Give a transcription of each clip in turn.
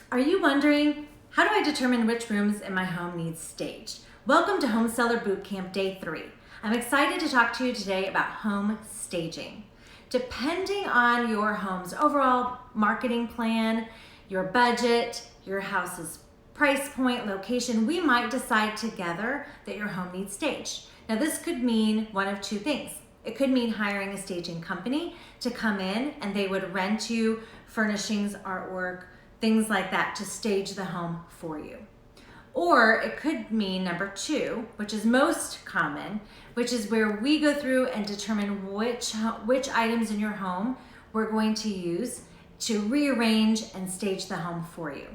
Are you wondering, how do I determine which rooms in my home need staged? Welcome to Home Seller Bootcamp Day 3. I'm excited to talk to you today about home staging. Depending on your home's overall marketing plan, your budget, your house's price point, location, we might decide together that your home needs staged. Now this could mean one of two things. It could mean hiring a staging company to come in and they would rent you furnishings, artwork, things like that to stage the home for you. Or it could mean number 2, which is most common, which is where we go through and determine which items in your home we're going to use to rearrange and stage the home for you.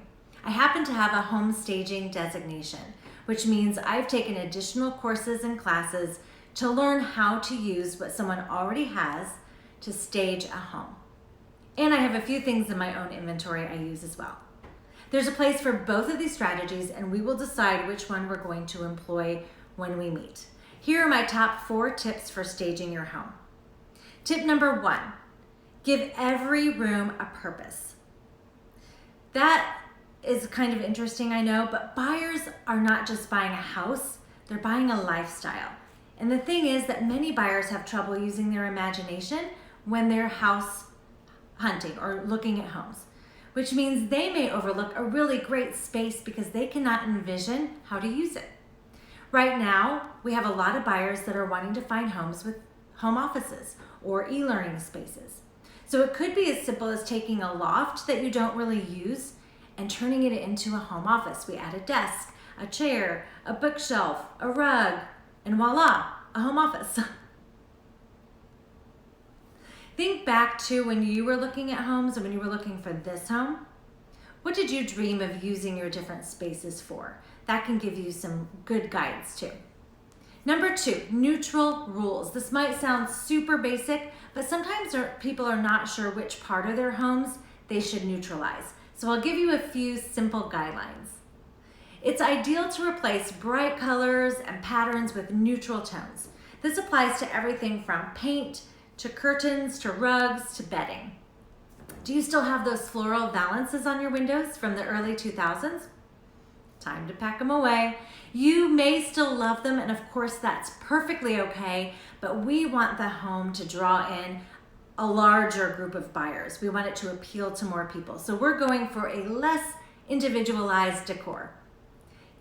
I happen to have a home staging designation, which means I've taken additional courses and classes to learn how to use what someone already has to stage a home. And I have a few things in my own inventory I use as well. There's a place for both of these strategies, and we will decide which one we're going to employ when we meet. Here are my top 4 tips for staging your home. Tip number 1, give every room a purpose. That is kind of interesting, I know, but buyers are not just buying a house, they're buying a lifestyle. And the thing is that many buyers have trouble using their imagination when they're house hunting or looking at homes, which means they may overlook a really great space because they cannot envision how to use it. Right now, we have a lot of buyers that are wanting to find homes with home offices or e-learning spaces. So it could be as simple as taking a loft that you don't really use and turning it into a home office. We add a desk, a chair, a bookshelf, a rug, and voila, a home office. Think back to when you were looking at homes and when you were looking for this home. What did you dream of using your different spaces for? That can give you some good guides too. Number 2, neutral rules. This might sound super basic, but sometimes people are not sure which part of their homes they should neutralize. So I'll give you a few simple guidelines. It's ideal to replace bright colors and patterns with neutral tones. This applies to everything from paint to curtains, to rugs, to bedding. Do you still have those floral valances on your windows from the early 2000s? Time to pack them away. You may still love them, and of course that's perfectly okay, but we want the home to draw in a larger group of buyers. We want it to appeal to more people. So we're going for a less individualized decor.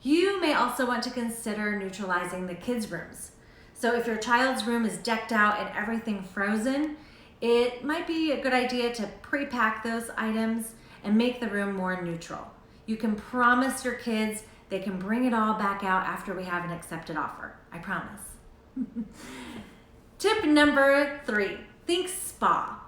You may also want to consider neutralizing the kids' rooms. So if your child's room is decked out and everything frozen, it might be a good idea to pre-pack those items and make the room more neutral. You can promise your kids they can bring it all back out after we have an accepted offer. I promise. Tip number 3, think spa.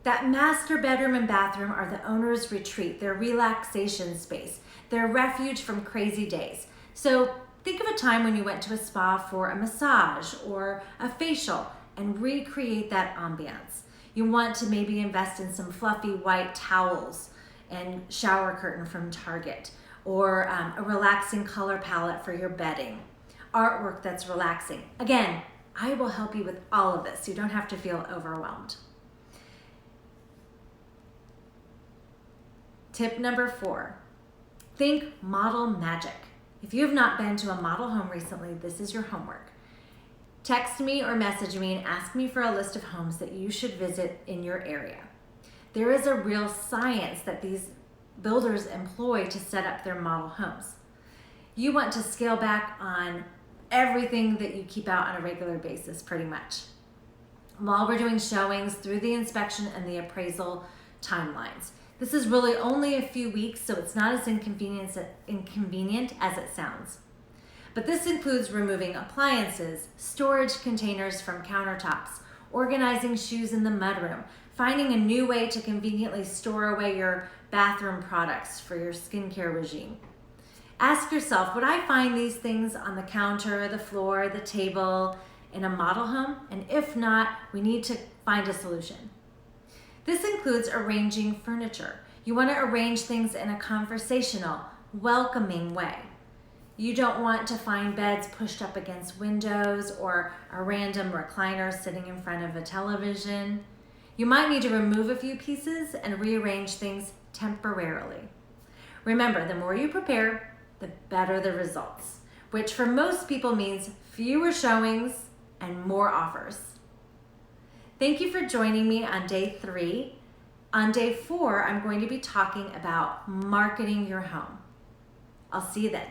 That master bedroom and bathroom are the owner's retreat, their relaxation space, their refuge from crazy days. So think of a time when you went to a spa for a massage or a facial and recreate that ambiance. You want to maybe invest in some fluffy white towels and shower curtain from Target, or a relaxing color palette for your bedding, artwork that's relaxing. Again, I will help you with all of this. You don't have to feel overwhelmed. Tip number 4, think model magic. If you have not been to a model home recently, this is your homework. Text me or message me and ask me for a list of homes that you should visit in your area. There is a real science that these builders employ to set up their model homes. You want to scale back on everything that you keep out on a regular basis, pretty much, while we're doing showings through the inspection and the appraisal timelines. This is really only a few weeks, so it's not as inconvenient as it sounds. But this includes removing appliances, storage containers from countertops, organizing shoes in the mudroom, finding a new way to conveniently store away your bathroom products for your skincare regime. Ask yourself, would I find these things on the counter, the floor, the table in a model home? And if not, we need to find a solution. This includes arranging furniture. You want to arrange things in a conversational, welcoming way. You don't want to find beds pushed up against windows or a random recliner sitting in front of a television. You might need to remove a few pieces and rearrange things temporarily. Remember, the more you prepare, the better the results, which for most people means fewer showings and more offers. Thank you for joining me on day 3. On day 4, I'm going to be talking about marketing your home. I'll see you then.